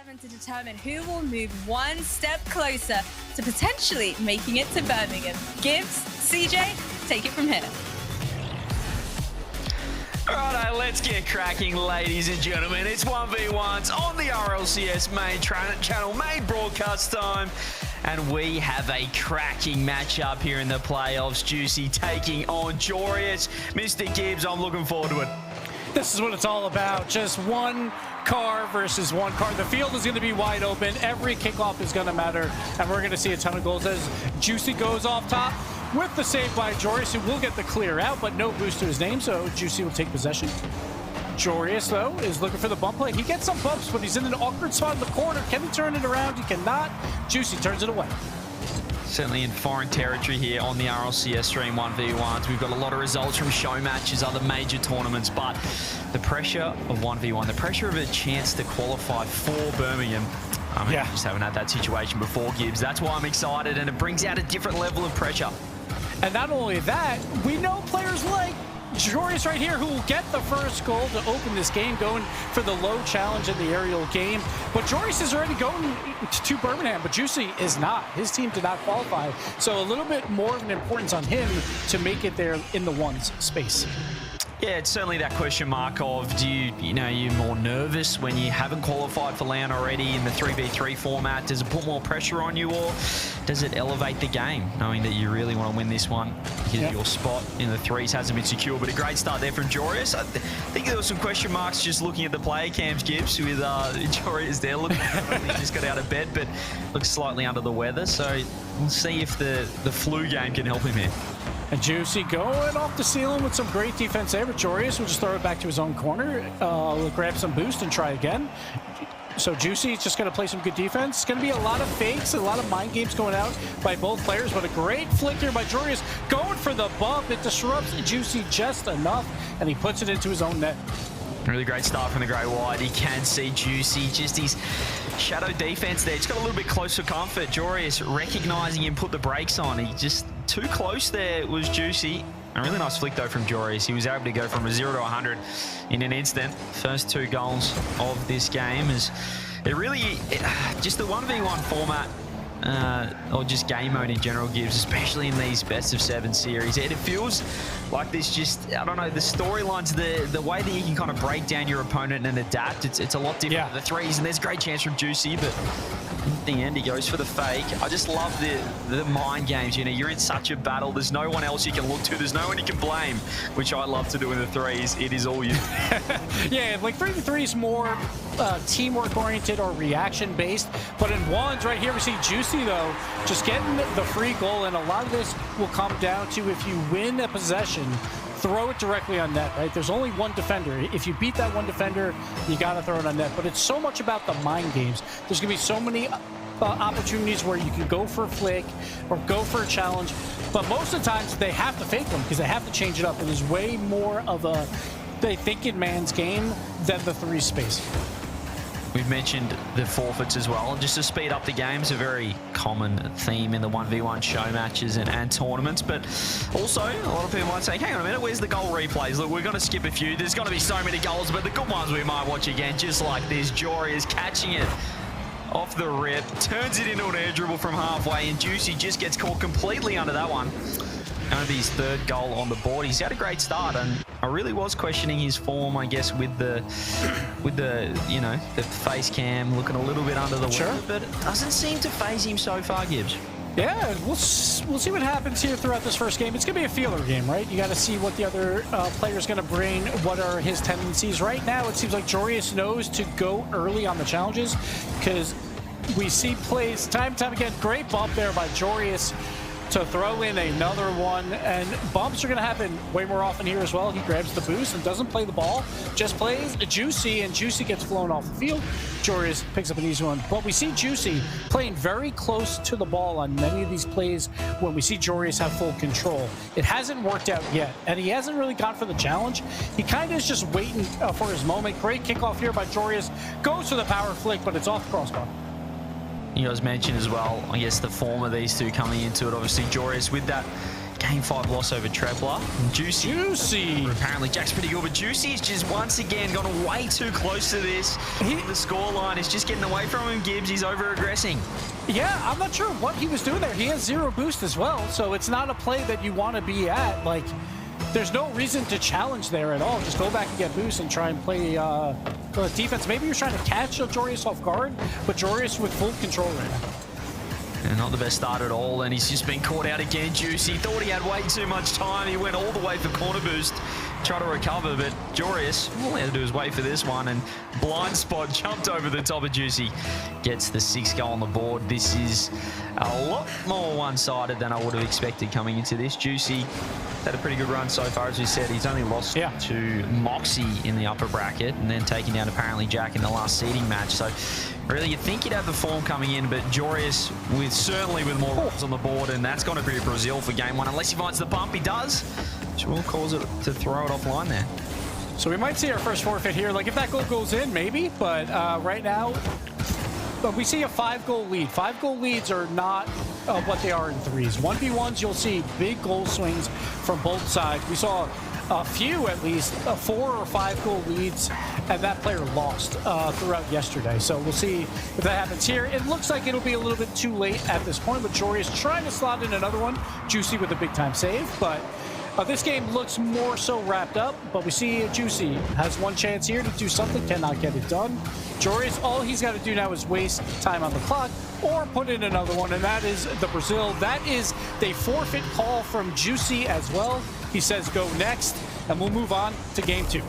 7 to determine who will move one step closer to potentially making it to Birmingham. Gibbs, CJ, take it from here. Righto, let's get cracking, ladies and gentlemen. It's 1v1s on the RLCS main channel, main broadcast time. And we have a cracking matchup here in the playoffs. Juicy taking on Joreuz. Mr. Gibbs, I'm looking forward to it. This is what it's all about. Just one car versus one car. The field is going to be wide open. Every kickoff is going to matter. And we're going to see a ton of goals as Juicy goes off top with the save by Joreuz, who will get the clear out, but no boost to his name, so Juicy will take possession. Joreuz, though, is looking for the bump play. He gets some bumps, but he's in an awkward spot in the corner. Can he turn it around? He cannot. Juicy turns it away. Certainly in foreign territory here on the RLCS stream 1v1s. We've got a lot of results from show matches, other major tournaments, but the pressure of 1v1, the pressure of a chance to qualify for Birmingham. I mean, just haven't had that situation before, Gibbs. That's why I'm excited, and it brings out a different level of pressure. And not only that, we know players like Joreuz right here who will get the first goal to open this game, going for the low challenge in the aerial game. But Joreuz is already going to Birmingham, but Juicy is not. His team did not qualify. So a little bit more of an importance on him to make it there in the ones space. Yeah, it's certainly that question mark of you're more nervous when you haven't qualified for LAN already in the 3v3 format? Does it put more pressure on you, or does it elevate the game, knowing that you really want to win this one? Your spot in the threes hasn't been secure, but a great start there from Joreuz. I think there were some question marks just looking at the player cams, Gibbs, with Joreuz there. Looking like he just got out of bed, but looks slightly under the weather. So we'll see if the flu game can help him here. And Juicy going off the ceiling with some great defense there, but Joreuz will just throw it back to his own corner, grab some boost and try again. So Juicy is just going to play some good defense. It's going to be a lot of fakes, a lot of mind games going out by both players, but a great flick here by Joreuz, going for the bump. It disrupts Juicy just enough, and he puts it into his own net. Really great start from the Grey White. He can see Juicy, just his shadow defense there. Just got a little bit close for comfort. Joreuz recognizing him, put the brakes on. He just too close there was Juicy. A really nice flick though from Joreuz. He was able to go from a 0 to 100 in an instant. First 2 goals of this game is just the 1v1 format. Or just game mode in general gives, especially in these best of 7 series. It feels like this just, I don't know, the storylines, the way that you can kind of break down your opponent and adapt, it's a lot different. The threes, and there's a great chance from Juicy, but in the end, he goes for the fake. I just love the mind games. You're in such a battle. There's no one else you can look to. There's no one you can blame, which I love to do in the threes. It is all you. Yeah, like 3v3 is more teamwork oriented or reaction based, but in ones right here we see Juicy though just getting the free goal, and a lot of this will come down to if you win a possession, throw it directly on net, right? There's only one defender. If you beat that one defender, you got to throw it on net. But it's so much about the mind games. There's going to be so many opportunities where you can go for a flick or go for a challenge. But most of the times they have to fake them because they have to change it up. And there's way more of a they think in man's game than the 3 space. We've mentioned the forfeits as well. Just to speed up the game is a very common theme in the 1v1 show matches and tournaments. But also, a lot of people might say, hang on a minute, where's the goal replays? Look, we're going to skip a few. There's going to be so many goals, but the good ones we might watch again, just like this. Joreuz catching it off the rip, turns it into an air dribble from halfway, and Juicy just gets caught completely under that one. Going to be his 3rd goal on the board. He's had a great start, and I really was questioning his form, I guess, with the the face cam looking a little bit under the water, but it doesn't seem to phase him so far, Gibbs. Yeah, we'll see what happens here throughout this first game. It's going to be a feeler game, right? You got to see what the other player's going to bring, what are his tendencies. Right now, it seems like Joreuz knows to go early on the challenges because we see plays time and time again. Great bump there by Joreuz to throw in another one, and bumps are going to happen way more often here as well. He grabs the boost and doesn't play the ball, just plays Juicy, and Juicy gets flown off the field. Joreuz picks up an easy one, but we see Juicy playing very close to the ball on many of these plays when we see Joreuz have full control. It hasn't worked out yet, and he hasn't really gone for the challenge. He kind of is just waiting for his moment. Great kickoff here by Joreuz, goes for the power flick, but it's off the crossbar. You guys mentioned as well, I guess, the form of these two coming into it. Obviously, Joreuz with that Game 5 loss over Trebler. Juicy. Apparently Jack's pretty good, but Juicy is just once again gone way too close to this. The scoreline is just getting away from him, Gibbs. He's over-aggressing. Yeah, I'm not sure what he was doing there. He has 0 boost as well, so it's not a play that you want to be at. Like, there's no reason to challenge there at all. Just go back and get boost and try and play defense. Maybe you're trying to catch Joreuz off guard, but Joreuz with full control right now. And not the best start at all, and he's just been caught out again. Juicy thought he had way too much time. He went all the way for corner boost, try to recover, but Joreuz, all he had to do was wait for this one, and blind spot jumped over the top of Juicy. Gets the 6th goal on the board. This is a lot more one-sided than I would have expected coming into this. Juicy had a pretty good run so far, as we said. He's only lost to Moxie in the upper bracket, and then taking down apparently Jack in the last seeding match. So really, you'd think he'd have the form coming in, but Joreuz certainly with more runs on the board, and that's going to be Brazil for game 1. Unless he finds the pump, he does. Which will cause it to throw it offline there. So we might see our first forfeit here. Like, if that goal goes in, maybe. But right now, we see a 5-goal lead. 5-goal leads are not what they are in 3s. 1v1s, you'll see big goal swings from both sides. We saw a few, at least, 4 or 5 goal leads, and that player lost throughout yesterday. So we'll see if that happens here. It looks like it'll be a little bit too late at this point, but Joreuz trying to slot in another one. Juicy with a big-time save, but this game looks more so wrapped up, but we see Juicy has one chance here to do something, cannot get it done. Joreuz, all he's got to do now is waste time on the clock or put in another one, and that is the Brazil. That is the forfeit call from Juicy as well. He says go next, and we'll move on to game 2.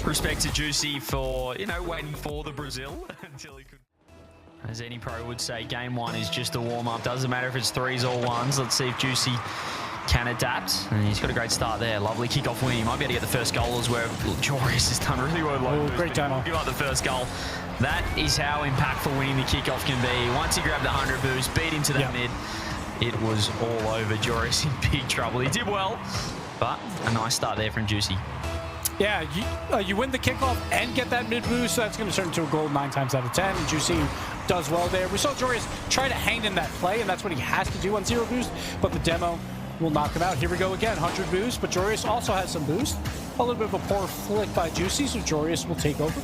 Respect to Juicy for, waiting for the Brazil until he could. As any pro would say, game 1 is just a warm-up. Doesn't matter if it's 3s or 1s. Let's see if Juicy can adapt, and he's got a great start there. Lovely kick-off win. He might be able to get the first goal as well. Joreuz has done really well. Great time. Give up the first goal. That is how impactful winning the kickoff can be. Once he grabbed the 100 boost, beat him to that mid, it was all over. Joreuz in big trouble. He did well, but a nice start there from Juicy. Yeah, you win the kickoff and get that mid boost, so that's going to turn into a goal 9 times out of 10. And Juicy does well there. We saw Joreuz try to hang in that play, and that's what he has to do on 0 boost, but the demo will knock him out. Here we go again, 100 boost, but Joreuz also has some boost. A little bit of a poor flick by Juicy, so Joreuz will take over.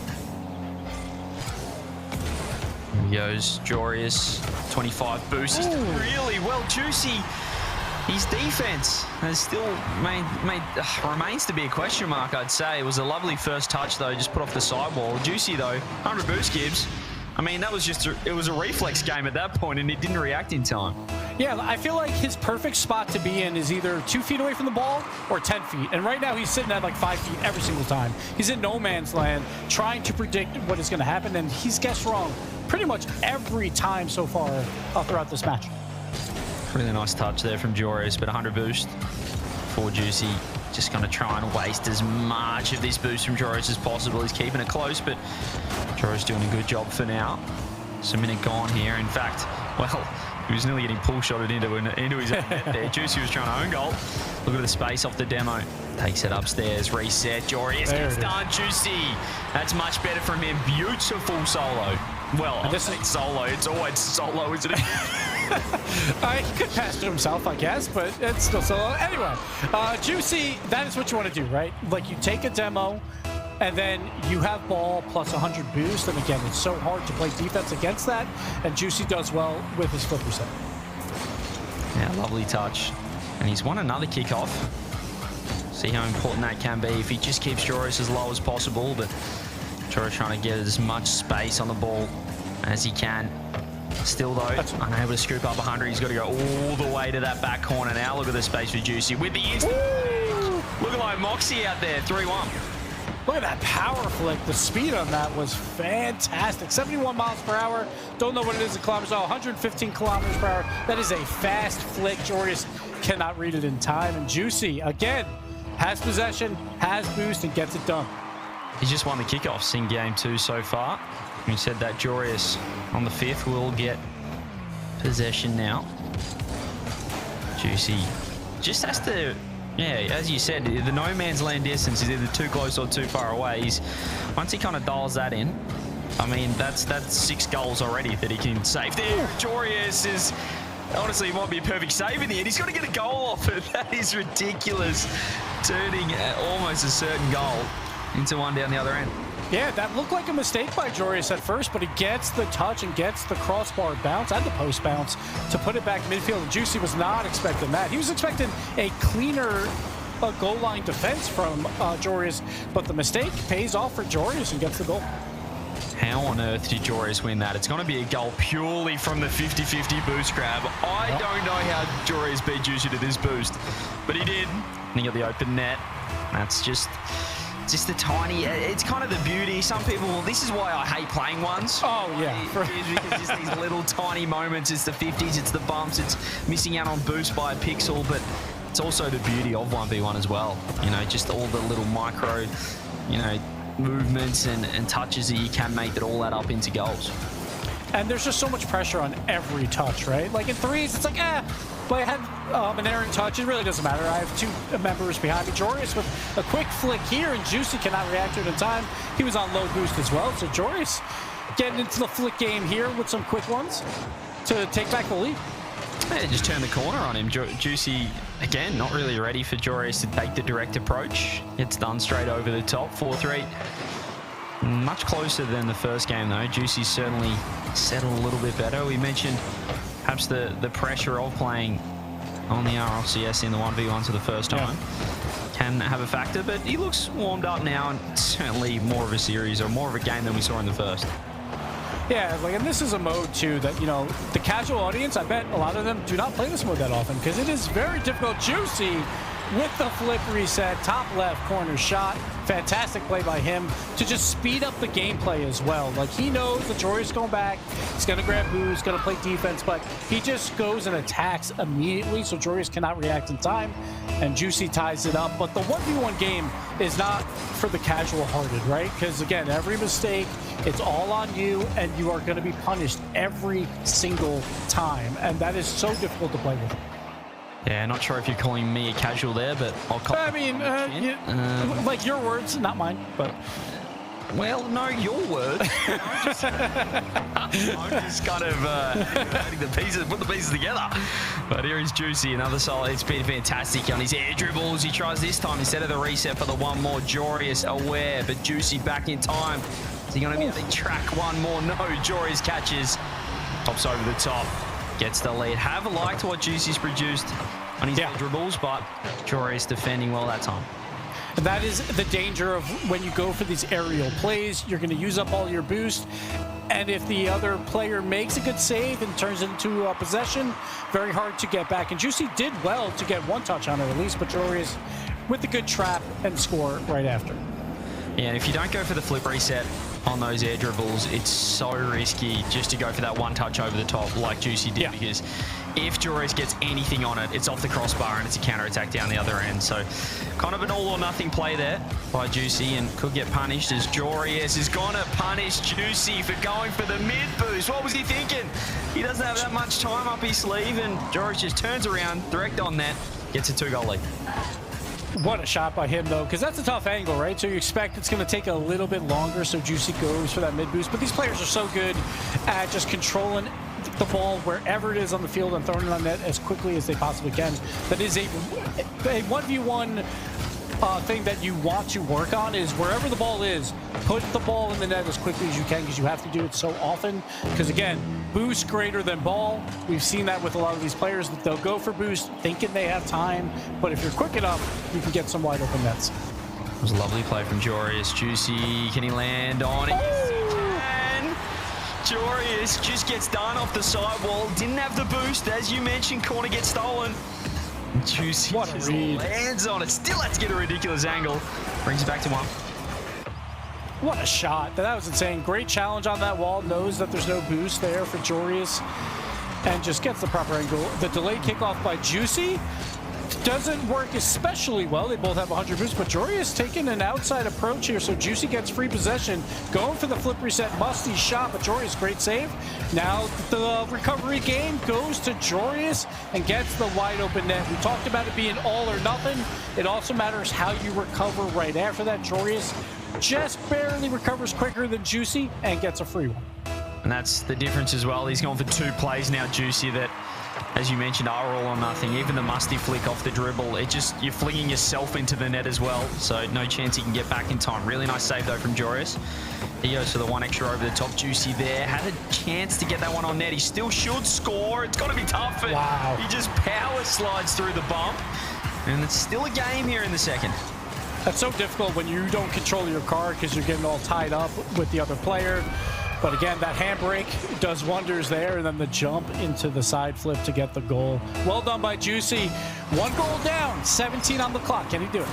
Here goes Joreuz, 25 boost. He's done really well. Juicy, his defense has still remains to be a question mark, I'd say. It was a lovely first touch, though, just put off the sidewall. Juicy, though, 100 boost, Gibbs. I mean, that was just it was a reflex game at that point, and he didn't react in time. Yeah, I feel like his perfect spot to be in is either 2 feet away from the ball or 10 feet. And right now he's sitting at like 5 feet every single time. He's in no man's land trying to predict what is going to happen, and he's guessed wrong pretty much every time so far throughout this match. Really nice touch there from Joreuz, but 100 boost for Juicy. Just going to try and waste as much of this boost from Joreuz as possible. He's keeping it close, but Joreuz doing a good job for now. It's a minute gone here. In fact, well, he was nearly getting pull-shotted into his own net there. Juicy was trying to own goal. Look at the space off the demo. Takes it upstairs, reset. Joreuz gets done. Juicy. That's much better from him. Beautiful solo. Well, it's solo. It's always solo, isn't it? He could pass it himself, I guess, but it's still solo. Anyway, Juicy, that is what you want to do, right? Like, you take a demo, and then you have ball plus 100 boost, and again, it's so hard to play defense against that, and Juicy does well with his flipper set. Yeah, lovely touch. And he's won another kickoff. See how important that can be if he just keeps Joreuz as low as possible, but Joreuz trying to get as much space on the ball as he can. Still, though, unable to scoop up 100. He's got to go all the way to that back corner now. Look at the space for Juicy with the instant. Looking like Moxie out there, 3-1. Look at that power flick. The speed on that was fantastic. 71 miles per hour. Don't know what it is in kilometers. 115 kilometers per hour. That is a fast flick. Joreuz cannot read it in time. And Juicy, again, has possession, has boost, and gets it done. He's just won the kickoffs in game 2 so far. We said that Joreuz on the 5th will get possession now. Juicy just has to, yeah, as you said, the no man's land distance is either too close or too far away. Once he kind of dials that in, I mean, that's 6 goals already that he can save. There, Joreuz is honestly, it might be a perfect save in the end. He's got to get a goal off it. That is ridiculous. Turning almost a certain goal into one down the other end. Yeah, that looked like a mistake by Joreuz at first, but he gets the touch and gets the crossbar bounce and the post bounce to put it back midfield. And Juicy was not expecting that. He was expecting a cleaner goal line defense from Joreuz, but the mistake pays off for Joreuz and gets the goal. How on earth did Joreuz win that? It's going to be a goal purely from the 50-50 boost grab. I don't know how Joreuz beat Juicy to this boost, but he did. And he got the open net. That's just the tiny, it's kind of the beauty. Some people, well, this is why I hate playing ones. Oh, yeah. Because it's these little tiny moments. It's the 50s, it's the bumps, it's missing out on boost by a pixel, but it's also the beauty of 1v1 as well. You know, just all the little micro, you know, movements and touches that you can make that all add up into goals. And there's just so much pressure on every touch, right? Like in threes, it's like, but I had an errant touch. It really doesn't matter. I have two members behind me. Joreuz with a quick flick here, and Juicy cannot react to it in time. He was on low boost as well. So Joreuz getting into the flick game here with some quick ones to take back the lead. Yeah, just turn the corner on him. Juicy, again, not really ready for Joreuz to take the direct approach. It's done straight over the top, 4-3. Much closer than the first game, though. Juicy certainly settled a little bit better. We mentioned perhaps the pressure of playing on the RLCS in the 1v1 for the first time can have a factor, but he looks warmed up now, and certainly more of a series or more of a game than we saw in the first. Yeah, like, and this is a mode too that, you know, the casual audience, I bet a lot of them do not play this mode that often because it is very difficult. Juicy with the flip reset, top left corner shot. Fantastic play by him to just speed up the gameplay as well. Like, he knows that Joreuz going back, he's going to grab boost, going to play defense, but he just goes and attacks immediately, so Joreuz cannot react in time, and Juicy ties it up. But the 1v1 game is not for the casual-hearted, right? Because, again, every mistake, it's all on you, and you are going to be punished every single time, and that is so difficult to play with. Yeah, not sure if you're calling me a casual there, but I'll call I mean, like your words, not mine, but... Well, no, your words. I'm just kind of putting the pieces together. But here is Juicy, another solid. It's been fantastic on his air dribbles. He tries this time instead of the reset for the one more. Joreuz aware, but Juicy back in time. Is he going to be able to track one more? No, Joreuz catches. Pops over the top. Gets the lead. Have liked what Juicy's produced on his dribbles, but Joreuz defending well that time. And that is the danger of when you go for these aerial plays. You're going to use up all your boost, and if the other player makes a good save and turns it into a possession, very hard to get back. And Juicy did well to get one touch on it at least, but Joreuz with a good trap and score right after. Yeah, and if you don't go for the flip reset on those air dribbles, it's so risky just to go for that one touch over the top like Juicy did, because if Joreuz gets anything on it, it's off the crossbar and it's a counter-attack down the other end. So kind of an all-or-nothing play there by Juicy, and could get punished as Joreuz is going to punish Juicy for going for the mid-boost. What was he thinking? He doesn't have that much time up his sleeve, and Joreuz just turns around, direct on net, gets a 2-goal lead. What a shot by him, though, because that's a tough angle, right? So you expect it's going to take a little bit longer, so Juicy goes for that mid-boost. But these players are so good at just controlling the ball wherever it is on the field and throwing it on net as quickly as they possibly can. That is a 1v1 thing that you want to work on, is wherever the ball is, put the ball in the net as quickly as you can, because you have to do it so often. Because, again, boost greater than ball. We've seen that with a lot of these players, that they'll go for boost thinking they have time, but if you're quick enough, you can get some wide open nets. It was a lovely play from Joreuz. Juicy, can he land on it? Yes, he can. Joreuz just gets done off the sidewall. Didn't have the boost, as you mentioned. Corner gets stolen. Juicy just lands on it. Still has to get a ridiculous angle. Brings it back to one. What a shot. That was insane. Great challenge on that wall. Knows that there's no boost there for Joreuz, and just gets the proper angle. The delayed kickoff by Juicy doesn't work especially well. They both have 100 boost, but Joreuz taking an outside approach here, so Juicy gets free possession. Going for the flip reset. Musty shot, but Joreuz, great save. Now the recovery game goes to Joreuz and gets the wide open net. We talked about it being all or nothing. It also matters how you recover right after that. Joreuz just barely recovers quicker than Juicy and gets a free one. And that's the difference as well. He's gone for 2 plays now, Juicy, that, as you mentioned, are all or nothing. Even the musty flick off the dribble, you're flinging yourself into the net as well. So no chance he can get back in time. Really nice save though from Joreuz. He goes for the 1 extra over the top. Juicy there. Had a chance to get that one on net. He still should score. It's got to be tough. But wow. He just power slides through the bump. And it's still a game here in the second. That's so difficult when you don't control your car because you're getting all tied up with the other player. But again, that handbrake does wonders there, and then the jump into the side flip to get the goal. Well done by Juicy. 1 goal down, 17 on the clock. Can he do it?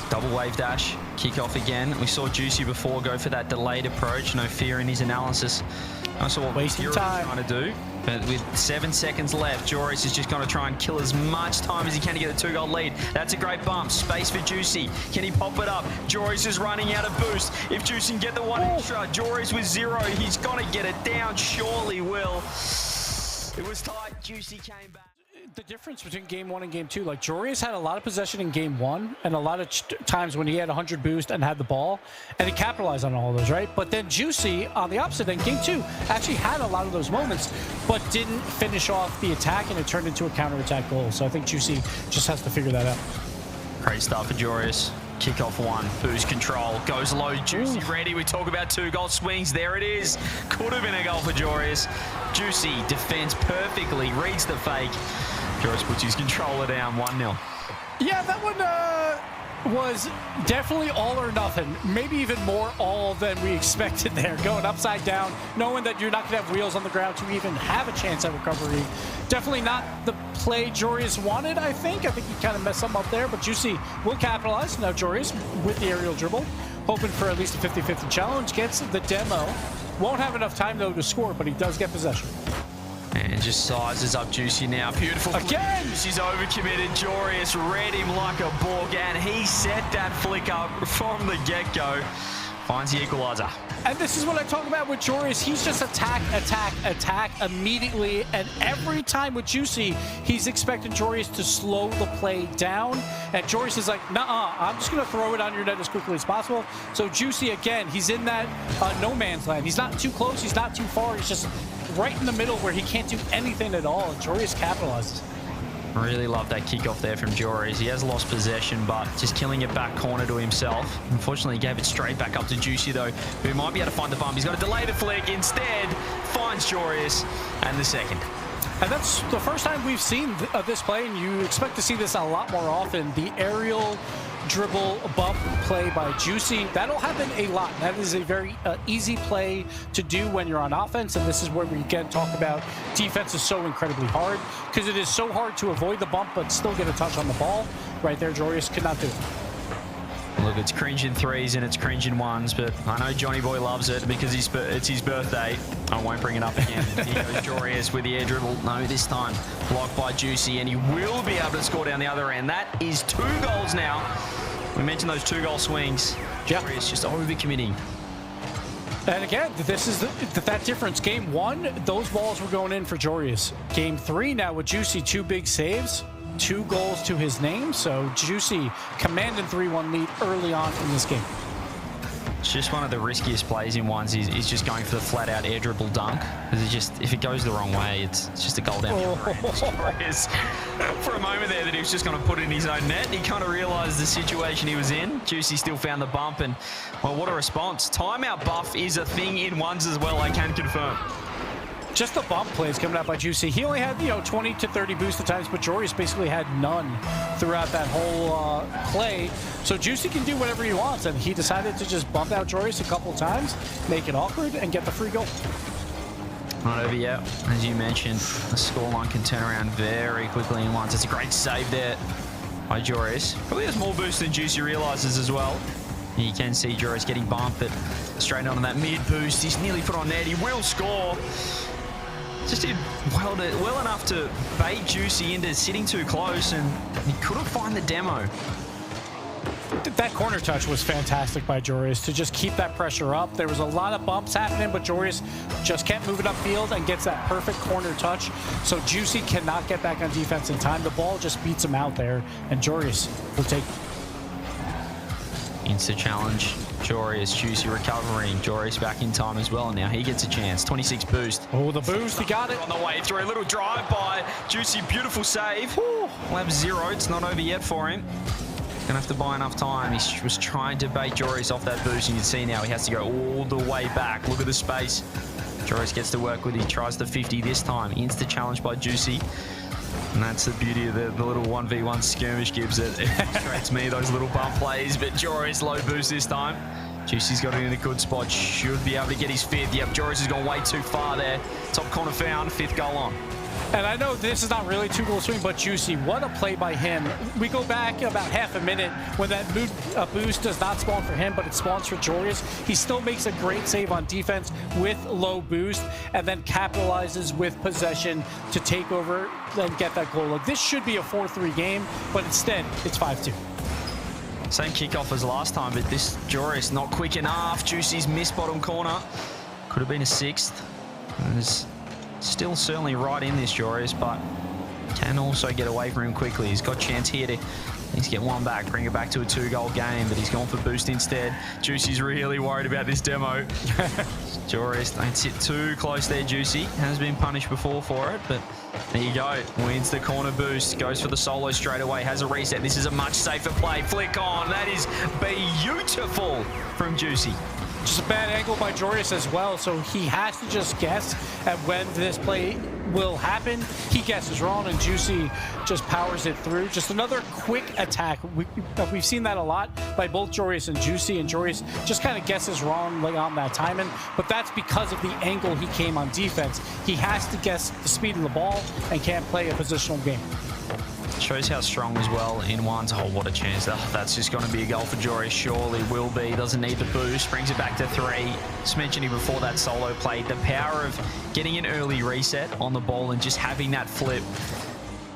Double wave dash, kick off again. We saw Juicy before go for that delayed approach. No fear in his analysis. I saw what wasting time trying to do. But with 7 seconds left, Joreuz is just going to try and kill as much time as he can to get a 2-goal lead. That's a great bump. Space for Juicy. Can he pop it up? Joreuz is running out of boost. If Juicy can get the 1 extra, Joreuz with 0. He's going to get it down. Surely will. It was tight. Juicy came back. The difference between game 1 and game 2, like Joreuz had a lot of possession in game 1 and a lot of times when he had 100 boost and had the ball, and he capitalized on all of those, right? But then Juicy, on the opposite end, game 2 actually had a lot of those moments, but didn't finish off the attack, and it turned into a counter-attack goal. So I think Juicy just has to figure that out. Great start for Joreuz. Kick off 1, boost control, goes low, Juicy ready. We talk about 2-goal swings. There it is. Could have been a goal for Joreuz. Juicy defends perfectly, reads the fake. Joreuz puts his controller down, 1-0. Yeah, that one was definitely all or nothing. Maybe even more all than we expected there. Going upside down, knowing that you're not going to have wheels on the ground to even have a chance at recovery. Definitely not the play Joreuz wanted, I think. I think he kind of messed something up there, but Juicy will capitalize. Now Joreuz with the aerial dribble, hoping for at least a 50-50 challenge. Gets the demo. Won't have enough time, though, to score, but he does get possession. And just sizes up Juicy now. Beautiful. Again! Juicy's overcommitted. Joreuz read him like a book, and he set that flick up from the get-go. Finds the equalizer. And this is what I talk about with Joreuz. He's just attack, attack, attack immediately. And every time with Juicy, he's expecting Joreuz to slow the play down. And Joreuz is like, nah, I'm just going to throw it on your net as quickly as possible. So Juicy, again, he's in that no man's land. He's not too close. He's not too far. He's just right in the middle where he can't do anything at all. And Joreuz capitalizes. Really love that kickoff there from Joreuz. He has lost possession, but just killing it back corner to himself. Unfortunately, he gave it straight back up to Juicy, though, who might be able to find the bump. He's got to delay the flick. Instead, finds Joreuz and the second. And that's the first time we've seen this play, and you expect to see this a lot more often. The aerial dribble bump play by Juicy, that'll happen a lot. That is a very easy play to do when you're on offense, and this is where we again talk about defense is so incredibly hard because it is so hard to avoid the bump but still get a touch on the ball. Right there, Joreuz could not do it. Look, it's cringe in 3s and it's cringe in 1s, but I know Johnny Boy loves it because it's his birthday. I won't bring it up again. Here goes Joreuz with the air dribble. No, this time blocked by Juicy, and he will be able to score down the other end. That is 2 goals now. We mentioned those 2-goal swings. Joreuz just overcommitting. And again, this is that difference. Game 1, those balls were going in for Joreuz. Game 3 now with Juicy, 2 big saves. 2 goals to his name, so Juicy commanding 3-1 lead early on in this game. It's just one of the riskiest plays in 1s. He's just going for the flat-out air dribble dunk. If it goes the wrong way, it's just a goal down the other end. For a moment there that he was just going to put it in his own net, he kind of realised the situation he was in. Juicy still found the bump, and, well, what a response. Timeout buff is a thing in 1s as well, I can confirm. Just the bump plays coming out by Juicy. He only had, 20 to 30 boost at times, but Joreuz basically had none throughout that whole play. So Juicy can do whatever he wants, and he decided to just bump out Joreuz a couple times, make it awkward, and get the free goal. Not over yet. As you mentioned, the scoreline can turn around very quickly in 1s. It's a great save there by Joreuz. Probably has more boost than Juicy realises as well. You can see Joreuz getting bumped, but straight onto that mid boost. He's nearly put on net. He will score. Just did well enough to bait Juicy into sitting too close, and he couldn't find the demo. That corner touch was fantastic by Joreuz to just keep that pressure up. There was a lot of bumps happening, but Joreuz just kept moving upfield and gets that perfect corner touch. So Juicy cannot get back on defense in time. The ball just beats him out there, and Joreuz will take Insta challenge Joreuz, Juicy recovering. Joreuz back in time as well. And now he gets a chance. 26 boost. Oh, the boost. He got it. On the way through. A little drive by Juicy. Beautiful save. Lap 0. It's not over yet for him. Gonna have to buy enough time. He was trying to bait Joreuz off that boost. You can see now he has to go all the way back. Look at the space Joreuz gets to work with. He tries the 50 this time. Insta challenge by Juicy. And that's the beauty of the little 1v1 skirmish gives it. It frustrates me, those little bump plays. But Joreuz low boost this time. Juicy's got it in a good spot. Should be able to get his 5th. Yep, Joreuz has gone way too far there. Top corner found. 5th goal on. And I know this is not really 2-goal swing, but Juicy, what a play by him. We go back about half a minute when that boost does not spawn for him, but it spawns for Joreuz. He still makes a great save on defense with low boost and then capitalizes with possession to take over and get that goal. Like, this should be a 4-3 game, but instead it's 5-2. Same kickoff as last time, but this Joreuz not quick enough. Juicy's missed bottom corner. Could have been a 6th. And there's still certainly right in this Joreuz, but can also get away from him quickly. He's got a chance here to get one back, bring it back to a 2-goal game, but he's gone for boost instead. Juicy's really worried about this demo. Joreuz, don't sit too close there, Juicy. Has been punished before for it, but there you go. Wins the corner boost, goes for the solo straight away, has a reset. This is a much safer play. Flick on. That is beautiful from Juicy. Just a bad angle by Joreuz as well, so he has to just guess at when this play will happen. He guesses wrong, and Juicy just powers it through. Just another quick attack. We've seen that a lot by both Joreuz and Joreuz just kind of guesses wrong on that timing, but that's because of the angle he came on defense. He has to guess the speed of the ball and can't play a positional game. Shows how strong as well in ones. Oh, what a chance. That's just going to be a goal for Joreuz. Surely will be. Doesn't need the boost. Brings it back to 3. Just mentioned it before that solo play. The power of getting an early reset on the ball and just having that flip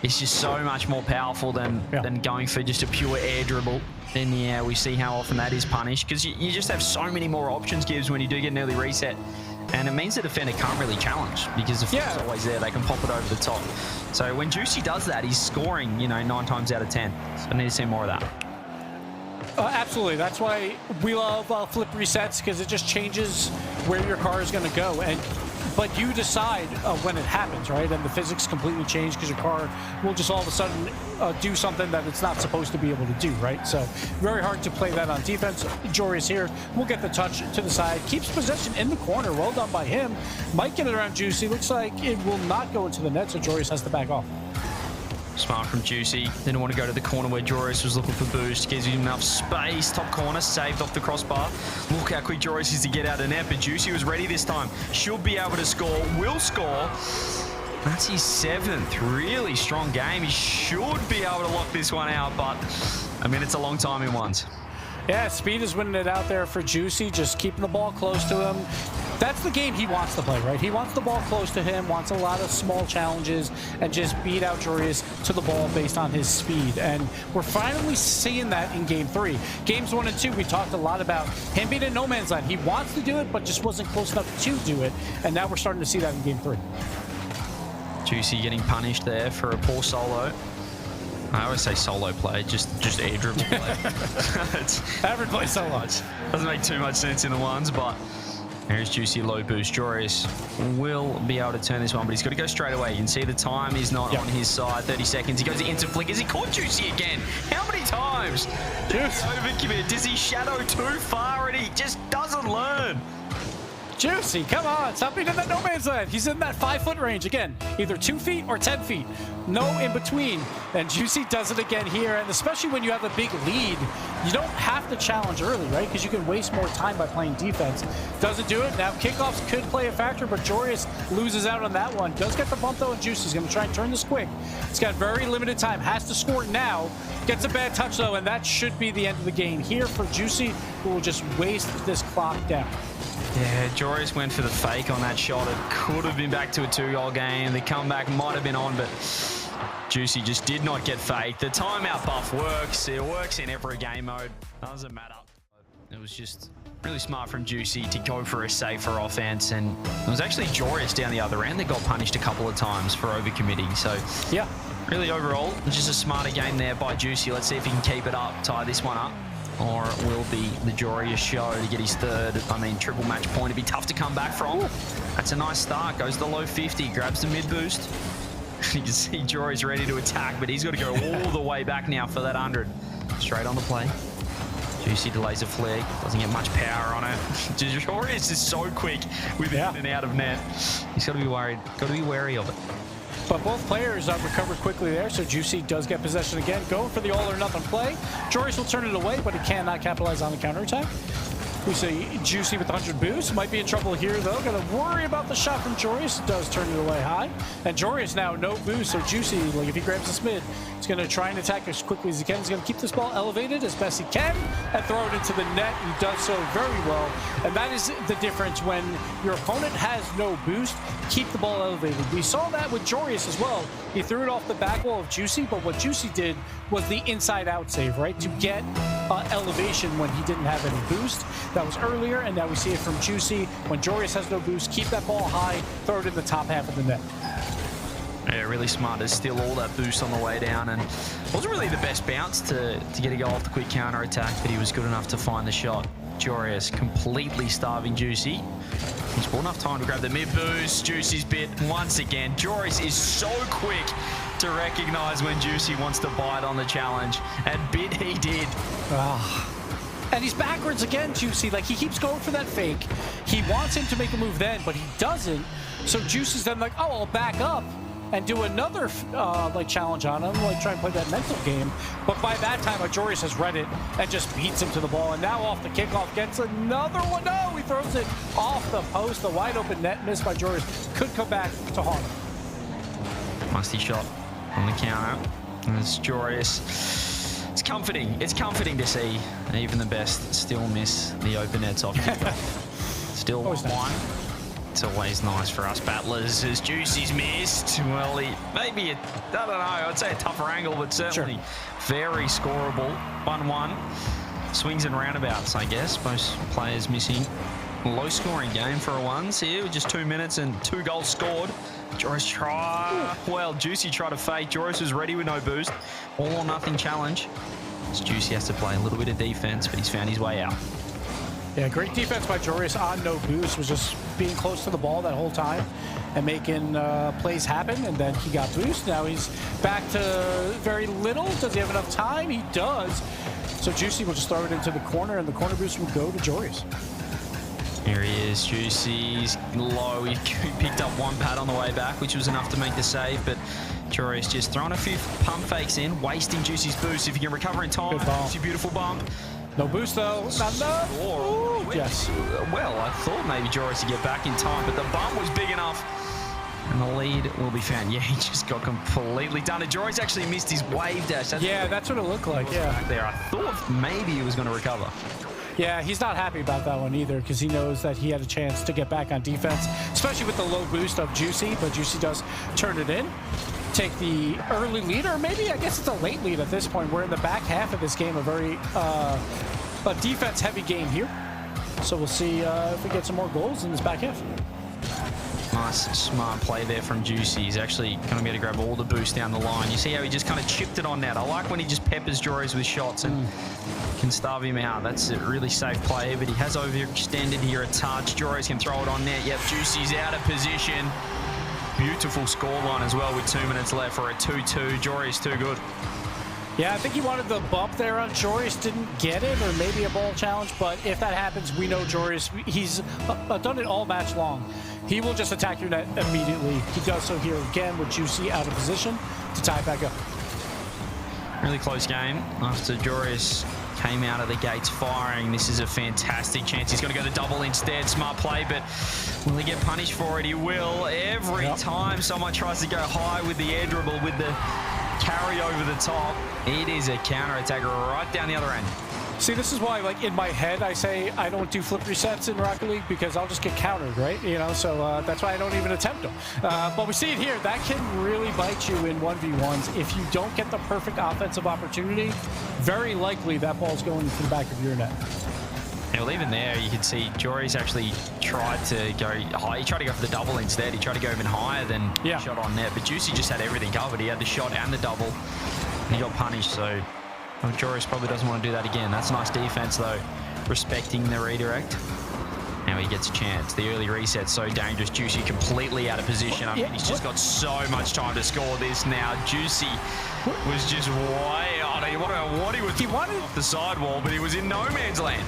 is just so much more powerful than going for just a pure air dribble. Then, yeah, we see how often that is punished because you just have so many more options, Gibbs, when you do get an early reset. And it means the defender can't really challenge because the flip's always there. They can pop it over the top. So when Juicy does that, he's scoring, 9 times out of 10. So I need to see more of that. Absolutely. That's why we love flip resets, because it just changes where your car is going to go. But you decide when it happens, right? And the physics completely change because your car will just all of a sudden do something that it's not supposed to be able to do, right? So very hard to play that on defense. Joreuz here will get the touch to the side, keeps possession in the corner. Well done by him. Might get it around Juicy. Looks like it will not go into the net, so Joreuz has to back off. Smart from Juicy. Didn't want to go to the corner where Joreuz was looking for boost. Gives him enough space. Top corner, saved off the crossbar. Look how quick Joreuz is to get out of net, but Juicy was ready this time. Should be able to score. Will score. That's his 7th. Really strong game. He should be able to lock this one out, but it's a long time in ones. Yeah, speed is winning it out there for Juicy, just keeping the ball close to him. That's the game he wants to play, right? He wants the ball close to him, wants a lot of small challenges, and just beat out Joreuz to the ball based on his speed. And we're finally seeing that in Game 3. Games 1 and 2, we talked a lot about him being in no man's land. He wants to do it, but just wasn't close enough to do it. And now we're starting to see that in Game 3. Juicy getting punished there for a poor solo. I always say solo play, just air dribble play. Average play solo. Doesn't make too much sense in the ones, but here's Juicy low boost. Joreuz will be able to turn this one, but he's got to go straight away. You can see the time is not on his side. 30 seconds. He goes into flickers. He caught Juicy again. How many times? Overcommit. Does he shadow too far and he just doesn't learn? Juicy, come on, stop being in that no man's land. He's in that 5-foot range again, either 2 feet or 10 feet. No in between. And Juicy does it again here, and especially when you have a big lead, you don't have to challenge early, right? Because you can waste more time by playing defense. Doesn't do it. Now kickoffs could play a factor, but Joreuz loses out on that one. Does get the bump though, and Juicy's going to try and turn this quick. It's got very limited time, has to score now. Gets a bad touch though, and that should be the end of the game here for Juicy, who will just waste this clock down. Yeah, Joreuz went for the fake on that shot. It could have been back to a 2-goal game. The comeback might have been on, but Juicy just did not get faked. The timeout buff works. It works in every game mode. Doesn't matter. It was just really smart from Juicy to go for a safer offense, and it was actually Joreuz down the other end that got punished a couple of times for overcommitting. So yeah, really overall, just a smarter game there by Juicy. Let's see if he can keep it up, tie this one up. or will be the Joreuz show to get his third. I mean, triple match point. It'd be tough to come back from. That's a nice start. Goes to the low 50, grabs the mid boost. You can see Joreuz ready to attack, but he's got to go all the way back now for that 100. Straight on the play. Juicy delays a flag, doesn't get much power on it. Joreuz is so quick with in and out of net. He's got to be worried, got to be wary of it. But both players recovered quickly there, so Juicy does get possession again. Going for the all or nothing play. Joreuz will turn it away, but he cannot capitalize on the counterattack. We see Juicy with 100 boost. Might be in trouble here, though. Got to worry about the shot from Joreuz. Does turn it away high. And Joreuz now no boost, so Juicy, like if he grabs this mid, he's going to try and attack as quickly as he can. He's going to keep this ball elevated as best he can and throw it into the net. He does so very well. And that is the difference when your opponent has no boost. Keep the ball elevated. We saw that with Joreuz as well. He threw it off the back wall of Juicy, but what Juicy did was the inside-out save, right? To get elevation when he didn't have any boost. That was earlier, and now we see it from Juicy. When Joreuz has no boost, keep that ball high, throw it in the top half of the net. Yeah, really smart to steal all that boost on the way down, and wasn't really the best bounce to get a go off the quick counter attack, but he was good enough to find the shot. Joreuz completely starving Juicy. He's bought enough time to grab the mid boost. Juicy's bit once again. Joreuz is so quick to recognize when Juicy wants to bite on the challenge, and bit he did. And he's backwards again, Juicy. Like, he keeps going for that fake. He wants him to make a move then, but he doesn't. So Juicy's then like, oh, I'll back up and do another like challenge on him, like try and play that mental game. But by that time, Joreuz has read it and just beats him to the ball. And now off the kickoff, gets another one. No, he throws it off the post. The wide open net missed by Joreuz. Could come back to haunt him. Musty shot on the counter. And it's Joreuz. It's comforting to see even the best still miss the open nets off. Still 1-1. It's always nice for us battlers as Juicy's missed. Well, he maybe, I don't know, I'd say a tougher angle, but certainly very scoreable. 1-1. Swings and roundabouts, I guess. Most players missing. Low scoring game for a ones here with just 2 minutes and 2 goals scored. Joreuz Juicy tried to fake. Joreuz was ready with no boost. All or nothing challenge. So Juicy has to play a little bit of defense, but he's found his way out. Yeah, great defense by Joreuz on no boost. Was just being close to the ball that whole time and making plays happen, and then he got boost. Now he's back to very little. Does he have enough time? He does. So Juicy will just throw it into the corner, and the corner boost will go to Joreuz. Here he is, Juicy's low. He picked up one pad on the way back, which was enough to make the save, but Joreuz just throwing a few pump fakes in, wasting Juicy's boost. If he can recover in time, it's a beautiful bump. No boost though. Not enough. Ooh, yes. Well, I thought maybe Joreuz would get back in time, but the bump was big enough. And the lead will be found. Yeah, he just got completely done. And Joreuz actually missed his wave dash. That's what it looked like. Yeah. Back there. I thought maybe he was going to recover. Yeah, he's not happy about that one either because he knows that he had a chance to get back on defense, especially with the low boost of Juicy, but Juicy does turn it in. Take the early lead, or maybe I guess it's a late lead at this point. We're in the back half of this game, a very a defense-heavy game here. So we'll see if we get some more goals in this back half. Nice, smart play there from Juicy. He's actually going to be able to grab all the boost down the line. You see how he just kind of chipped it on net. I like when he just peppers Joreuz with shots and can starve him out. That's a really safe play, but he has overextended here a touch. Joreuz can throw it on net. Yep, Juicy's out of position. Beautiful scoreline as well with 2 minutes left for a 2-2. Joreuz too good. Yeah, I think he wanted the bump there on Joreuz, didn't get it, or maybe a ball challenge, but if that happens, we know Joreuz, he's done it all match long. He will just attack your net immediately. He does so here again with Juicy out of position to tie it back up. Really close game after Joreuz came out of the gates firing. This is a fantastic chance. He's going to go to double instead. Smart play, but will he get punished for it? He will. Every time someone tries to go high with the air dribble, with the carry over the top, it is a counter-attack right down the other end. See, this is why, like, in my head, I say I don't do flip resets in Rocket League because I'll just get countered, right? You know, so that's why I don't even attempt them. But we see it here. That can really bite you in 1v1s. If you don't get the perfect offensive opportunity, very likely that ball's going to the back of your net. Yeah, well, even there, you can see Joreuz actually tried to go high. He tried to go for the double instead. He tried to go even higher than shot on net. But Juicy just had everything covered. He had the shot and the double. And he got punished, so Oh, Joreuz probably doesn't want to do that again. That's nice defense, though. Respecting the redirect. Now he gets a chance. The early reset's so dangerous. Juicy completely out of position. I mean, he's just got so much time to score this now. Juicy was just way on. I don't know what he wanted off the sidewall, but he was in no man's land.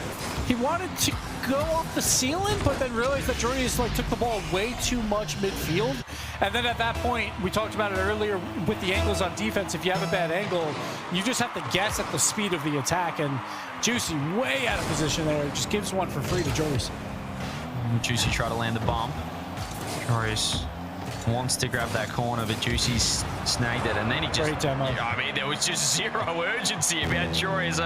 He wanted to go off the ceiling, but then realized that Joreuz took the ball way too much midfield. And then at that point, we talked about it earlier with the angles on defense. If you have a bad angle, you just have to guess at the speed of the attack. And Juicy way out of position there. Just gives one for free to Joreuz. Juicy try to land the bomb. Joreuz wants to grab that corner, but Juicy's snagged it, and then he just... Great demo. I mean, there was just zero urgency about Joreuz.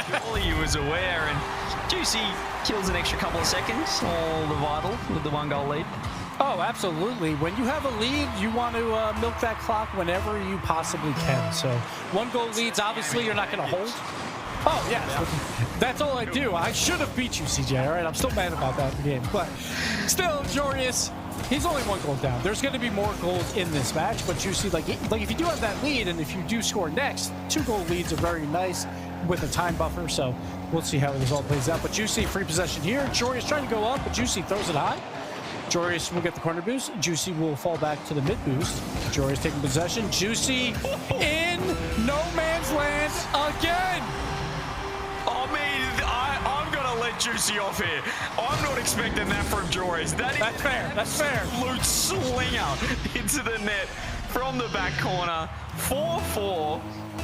Surely he was aware, and Juicy kills an extra couple of seconds, all the vital with the 1-goal lead. Oh, absolutely. When you have a lead, you want to milk that clock whenever you possibly can. So 1-goal leads, obviously, you're not going to hold. Oh, yeah. That's all I do. I should have beat you, CJ, all right? I'm still mad about that game. But still, Joreuz, he's only 1 goal down. There's going to be more goals in this match. But Juicy, like if you do have that lead, and if you do score next, 2-goal leads are very nice with a time buffer. So we'll see how this all plays out. But Juicy, free possession here. Joreuz trying to go up, but Juicy throws it high. Joreuz will get the corner boost. Juicy will fall back to the mid boost. Joreuz taking possession. Juicy in no man's land again. I mean, I'm going to let Juicy off here. I'm not expecting that from Joreuz. That's fair. That's fair. Absolute slinger into the net from the back corner. 4-4.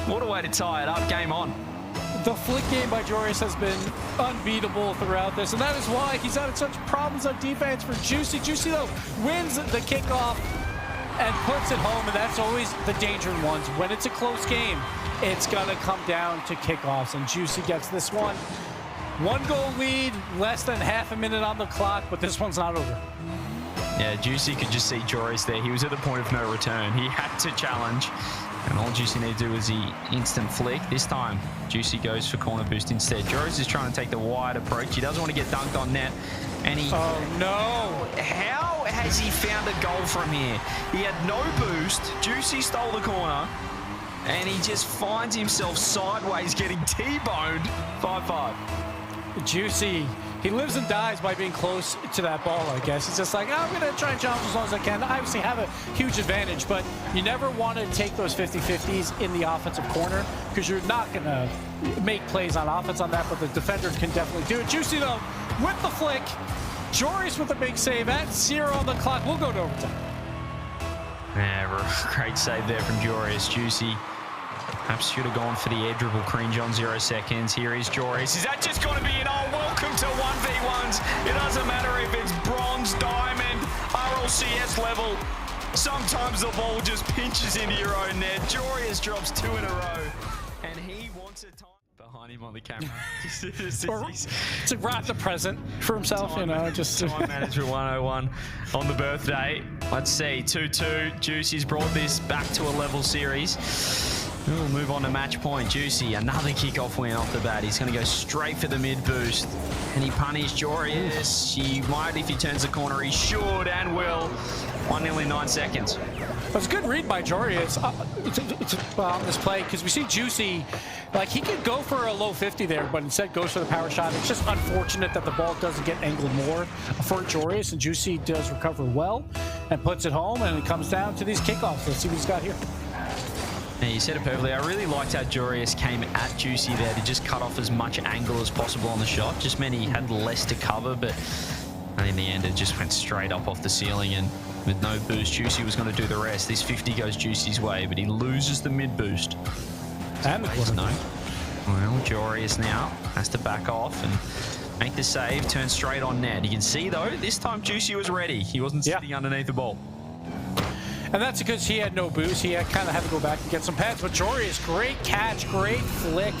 What a way to tie it up. Game on. The flick game by Joreuz has been unbeatable throughout this, and that is why he's had such problems on defense for Juicy. Juicy, though, wins the kickoff and puts it home, and that's always the danger ones. When it's a close game, it's going to come down to kickoffs, and Juicy gets this one. 1-goal lead, less than half a minute on the clock, but this one's not over. Yeah, Juicy could just see Joreuz there. He was at the point of no return. He had to challenge. And all Juicy needed to do was the instant flick. This time, Juicy goes for corner boost instead. Joreuz is trying to take the wide approach. He doesn't want to get dunked on net. And he... Oh, no. How has he found a goal from here? He had no boost. Juicy stole the corner. And he just finds himself sideways getting T-boned. 5-5. Juicy, he lives and dies by being close to that ball, I guess. He's just like, oh, I'm going to try and challenge as long as I can. I obviously have a huge advantage, but you never want to take those 50-50s in the offensive corner because you're not going to make plays on offense on that, but the defender can definitely do it. Juicy, though, with the flick. Joreuz with a big save at 0 on the clock. We'll go to overtime. Yeah, great save there from Joreuz. Juicy perhaps should have gone for the air dribble cringe on 0 seconds. Here is Joreuz. Is that just going to be an welcome to 1v1s? It doesn't matter if it's bronze, diamond, RLCS level. Sometimes the ball just pinches into your own net. Joreuz drops 2 in a row, and he wants a time behind him on the camera. To wrap the present for himself, time management 101 on the birthday. Let's see, 2-2. Juicy's brought this back to a level series. We'll move on to match point. Juicy, another kickoff win off the bat. He's going to go straight for the mid boost. And he punished Joreuz. He might if he turns the corner. He should and will. 1-0 in 9 seconds. That's a good read by Joreuz on this play because we see Juicy, like he could go for a low 50 there, but instead goes for the power shot. It's just unfortunate that the ball doesn't get angled more for Joreuz, and Juicy does recover well and puts it home, and it comes down to these kickoffs. Let's see what he's got here. Yeah, you said it perfectly. I really liked how Joreuz came at Juicy there to just cut off as much angle as possible on the shot. Just meant he had less to cover, but in the end it just went straight up off the ceiling, and with no boost, Juicy was going to do the rest. This 50 goes Juicy's way, but he loses the mid boost. And the corner. No. Well, Joreuz now has to back off and make the save, turn straight on net. You can see though, this time Juicy was ready. He wasn't sitting underneath the ball. And that's because he had no boost. He kind of had to go back and get some pads. But Joreuz, great catch, great flick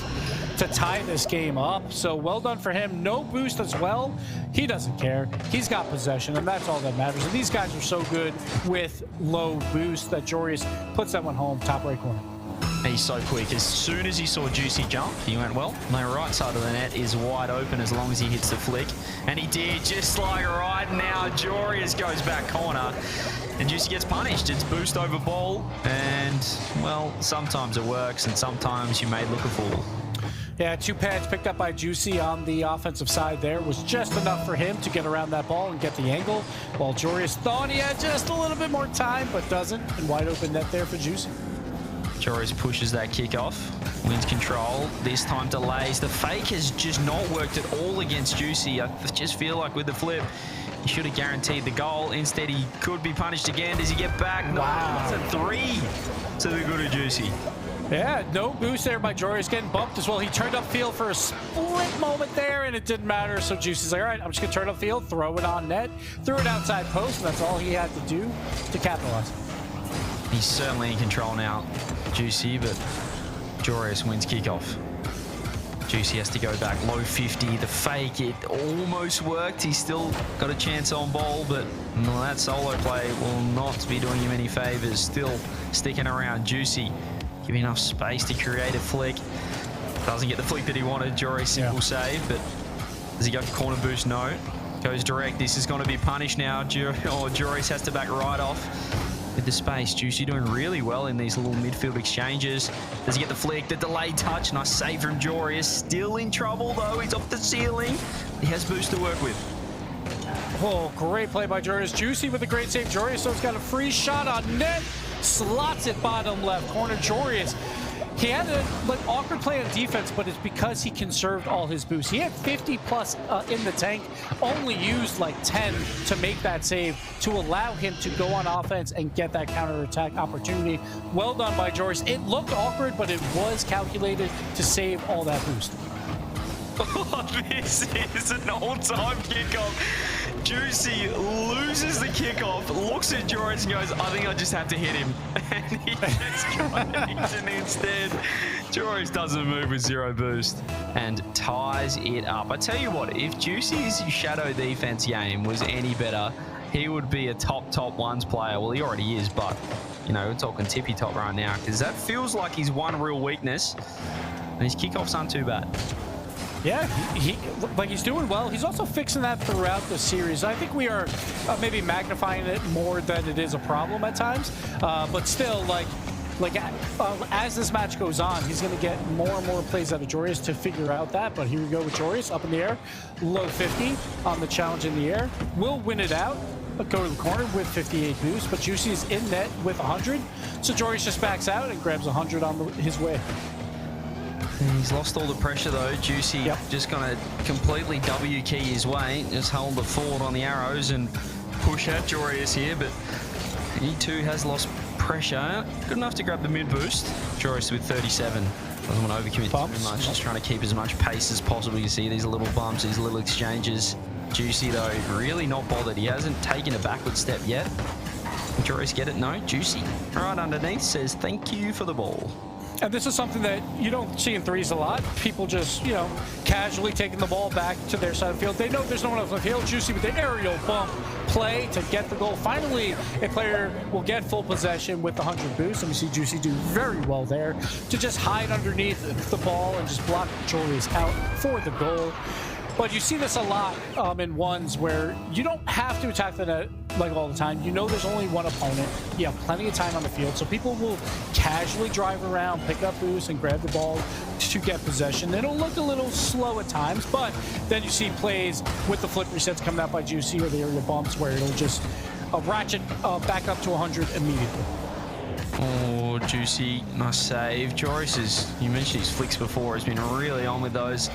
to tie this game up. So well done for him. No boost as well. He doesn't care. He's got possession, and that's all that matters. And these guys are so good with low boost that Joreuz puts that one home, top right corner. He's so quick. As soon as he saw Juicy jump, he went, well, my right side of the net is wide open as long as he hits the flick. And he did, just like right now. Joreuz goes back corner, and Juicy gets punished. It's boost over ball, and, well, sometimes it works, and sometimes you may look a fool. Yeah, 2 pads picked up by Juicy on the offensive side there was just enough for him to get around that ball and get the angle, while Joreuz thought he had just a little bit more time, but doesn't, and wide open net there for Juicy. Joreuz pushes that kick off, wins control, this time delays. The fake has just not worked at all against Juicy. I just feel like with the flip, he should have guaranteed the goal. Instead, he could be punished again. Does he get back? No, Wow. it's a 3 to the good of Juicy. Yeah, no boost there by Joreuz, getting bumped as well. He turned upfield for a split moment there, and it didn't matter. So Juicy's like, all right, I'm just going to turn upfield, throw it on net, threw it outside post, and that's all he had to do to capitalize. He's certainly in control now, Juicy, but Joreuz wins kickoff. Juicy has to go back low 50. The fake, it almost worked. He's still got a chance on ball, but that solo play will not be doing him any favors. Still sticking around. Juicy giving enough space to create a flick. Doesn't get the flick that he wanted. Joreuz simple save, but does he go for corner boost? No. Goes direct. This is going to be punished now. Joreuz has to back right off with the space. Juicy doing really well in these little midfield exchanges. Does he get the flick? The delayed touch. Nice save from Joreuz. Still in trouble though. He's off the ceiling. He has boost to work with. Oh, great play by Joreuz. Juicy with a great save. Joreuz, so he's got a free shot on net. Slots it bottom left corner. Joreuz, he had a awkward play on defense, but it's because he conserved all his boosts. He had 50 plus in the tank, only used like 10 to make that save to allow him to go on offense and get that counterattack opportunity. Well done by Joreuz. It looked awkward, but it was calculated to save all that boost. Oh, this is an all-time kickoff. Juicy loses the kickoff, looks at Joreuz and goes, I think I just have to hit him. And he gets connects, and instead, Joreuz doesn't move with 0 boost and ties it up. I tell you what, if Juicy's shadow defense game was any better, he would be a top ones player. Well, he already is, but, you know, we're talking tippy top right now, because that feels like his one real weakness, and his kickoffs aren't too bad. Yeah, he's doing well. He's also fixing that throughout the series. I think we are maybe magnifying it more than it is a problem at times. But still, as this match goes on, he's going to get more and more plays out of Joreuz to figure out that. But here we go with Joreuz up in the air, low 50 on the challenge in the air. Will win it out. Go to the corner with 58 boost, but Juicy is in net with 100. So Joreuz just backs out and grabs 100 on his way. He's lost all the pressure though. Juicy just going to completely W-key his way. Just hold the forward on the arrows and push out Joreuz here, but he too has lost pressure. Good enough to grab the mid boost. Joreuz with 37. Doesn't want to overcommit too much. Just trying to keep as much pace as possible. You see these little bumps, these little exchanges. Juicy though, really not bothered. He hasn't taken a backward step yet. Joreuz get it? No. Juicy right underneath says thank you for the ball. And this is something that you don't see in threes a lot. People just, you know, casually taking the ball back to their side of the field. They know there's no one else on the field. Juicy with the aerial bump play to get the goal. Finally, a player will get full possession with the 100 boost. And we see Juicy do very well there to just hide underneath the ball and just block Joreuz out for the goal. But you see this a lot in ones where you don't have to attack the net like all the time. You know there's only one opponent. You have plenty of time on the field, so people will casually drive around, pick up boost, and grab the ball to get possession. It'll look a little slow at times, but then you see plays with the flip resets coming out by Juicy or the area bumps where it'll just ratchet back up to 100 immediately. Oh, Juicy, nice save. Joreuz is, you mentioned his flicks before, has been really on with those.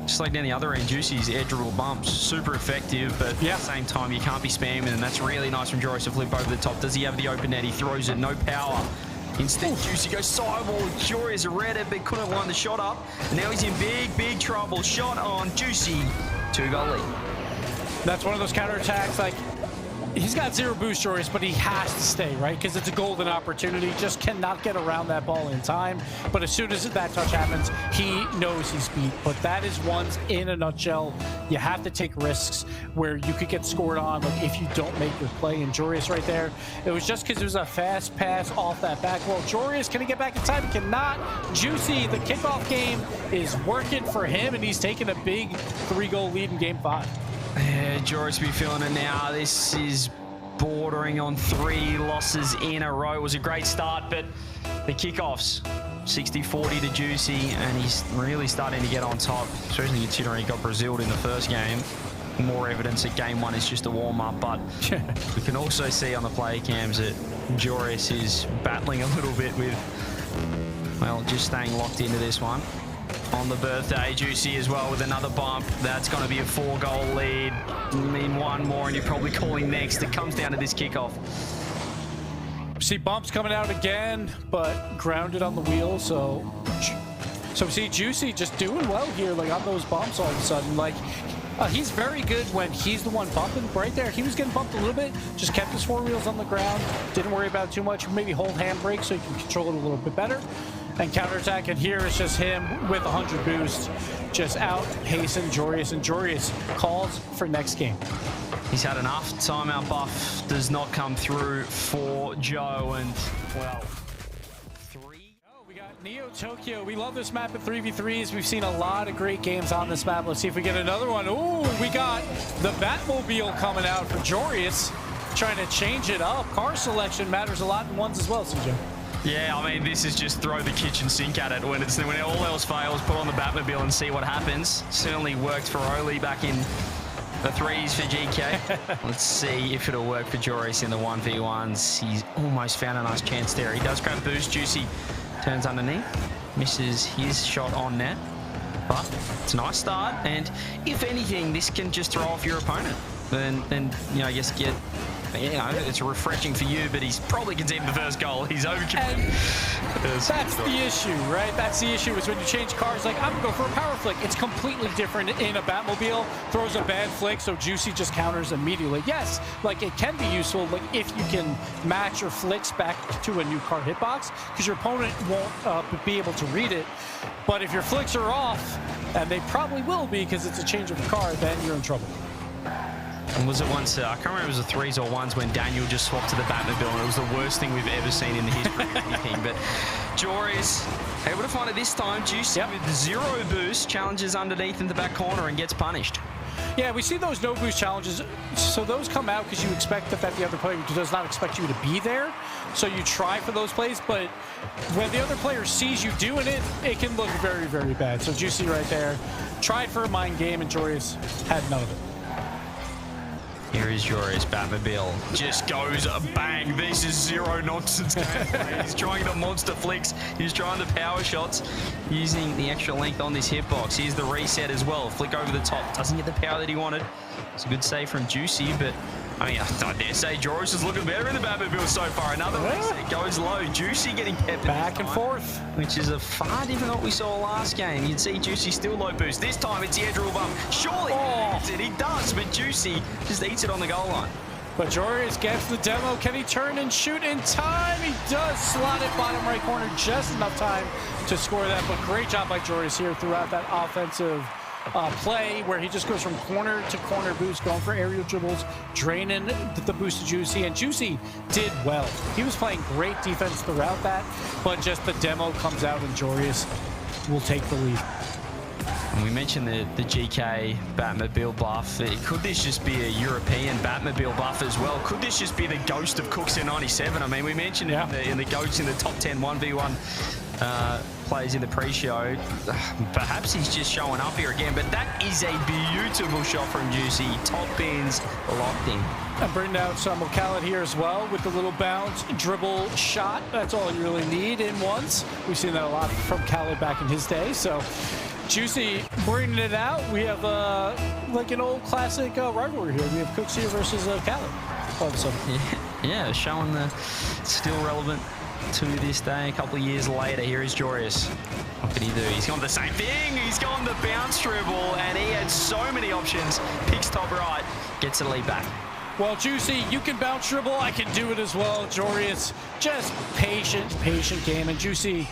Just like down the other end, Juicy's air dribble bumps, super effective, but at the same time, you can't be spamming, and that's really nice from Joreuz to flip over the top. Does he have the open net? He throws it, no power. Instead, Juicy goes sidewall. Joreuz read it, but couldn't line the shot up. And now he's in big trouble. Shot on Juicy. 2-goal lead. That's one of those counterattacks, like, he's got 0 boost, Joreuz, but he has to stay, right? Because it's a golden opportunity. Just cannot get around that ball in time. But as soon as that touch happens, he knows he's beat. But that is ones in a nutshell. You have to take risks where you could get scored on, like if you don't make your play. And Joreuz right there, it was just because it was a fast pass off that back wall. Joreuz, can he get back in time? He cannot. Juicy, the kickoff game is working for him, and he's taking a big 3-goal lead in Game 5. Yeah, Joreuz be feeling it now. This is bordering on 3 losses in a row. It was a great start, but the kickoffs 60-40 to Juicy, and he's really starting to get on top, especially considering he got Braziled in the first game. More evidence that game one is just a warm-up, but we can also see on the play cams that Joreuz is battling a little bit with, well, just staying locked into this one. On the birthday, Juicy as well with another bump. That's going to be a 4-goal lead. Need one more, and you're probably calling next. It comes down to this kickoff. See bumps coming out again, but grounded on the wheel. So we see Juicy just doing well here, like on those bumps all of a sudden. Like he's very good when he's the one bumping. Right there, he was getting bumped a little bit, just kept his 4 wheels on the ground, didn't worry about it too much. Maybe hold handbrake so he can control it a little bit better. And counterattack, and here it's just him with 100 boost, just out pacing Joreuz, and Joreuz calls for next game. He's had enough. Timeout buff does not come through for Joe, and well, 3. Oh, we got Neo Tokyo. We love this map at 3v3s. We've seen a lot of great games on this map. Let's see if we get another one. Ooh, we got the Batmobile coming out for Joreuz, trying to change it up. Car selection matters a lot in ones as well, CJ. Yeah, I mean, this is just throw the kitchen sink at it. When all else fails, put on the Batmobile and see what happens. Certainly worked for Oli back in the 3s for GK. Let's see if it'll work for Joreuz in the 1v1s. He's almost found a nice chance there. He does grab boost. Juicy turns underneath, misses his shot on net. But it's a nice start, and if anything, this can just throw off your opponent. Then you know, I guess get. You know, it's refreshing for you, but he's probably conceded the first goal. He's overcommitted. That's the issue, right? That's the issue, is when you change cars, like, I'm going to go for a power flick. It's completely different in a Batmobile. Throws a bad flick, so Juicy just counters immediately. Yes, like, it can be useful, like, if you can match your flicks back to a new car hitbox, because your opponent won't be able to read it. But if your flicks are off, and they probably will be because it's a change of car, then you're in trouble. And was it once, I can't remember if it was the 3s or 1s when Daniel just swapped to the Batmobile, and it was the worst thing we've ever seen in the history of anything. But Joreuz able to find it this time. Juicy with 0 boost, challenges underneath in the back corner and gets punished. Yeah, we see those no boost challenges. So those come out because you expect that the other player does not expect you to be there. So you try for those plays, but when the other player sees you doing it, it can look very, very bad. So Juicy right there tried for a mind game, and Joreuz had none of it. Here is Joreuz Batmobile. Just goes bang. This is zero nonsense gameplay. He's trying the monster flicks. He's trying the power shots using the extra length on this hitbox. Here's the reset as well. Flick over the top. Doesn't get the power that he wanted. It's a good save from Juicy, but I mean, I dare say Joreuz is looking better in the Batmobile so far. Another reset goes low. Juicy getting peppered back and forth, which is a far different what we saw last game. You'd see Juicy still low boost. This time it's the edge rule bump. Surely he does, but Juicy just eats it on the goal line. But Joreuz gets the demo. Can he turn and shoot in time? He does. Slot it bottom right corner. Just enough time to score that. But great job by Joreuz here throughout that offensive play, where he just goes from corner to corner boost, going for aerial dribbles, draining the boost to Juicy, and Juicy did well. He was playing great defense throughout that, but just the demo comes out and Joreuz will take the lead. And we mentioned the GK Batmobile buff. Could this just be a European Batmobile buff as well? Could this just be the ghost of Cooks in 97? I mean, we mentioned it in the GOATs in the top 10 1v1 plays in the pre-show. Perhaps he's just showing up here again, but that is a beautiful shot from Juicy. Top pins locked in. And bring out some Khaled here as well with the little bounce dribble shot. That's all you really need in ones. We've seen that a lot from Khaled back in his day. So Juicy bringing it out. We have like an old classic rivalry here. We have Cooks here versus Khaled. All of a sudden. Yeah, showing the still relevant to this day. A couple of years later, here is Joreuz. What can he do? He's gone the same thing. He's gone the bounce dribble, and he had so many options. Picks top right, gets the lead back. Well, Juicy, you can bounce dribble. I can do it as well. Joreuz, just patient game, and Juicy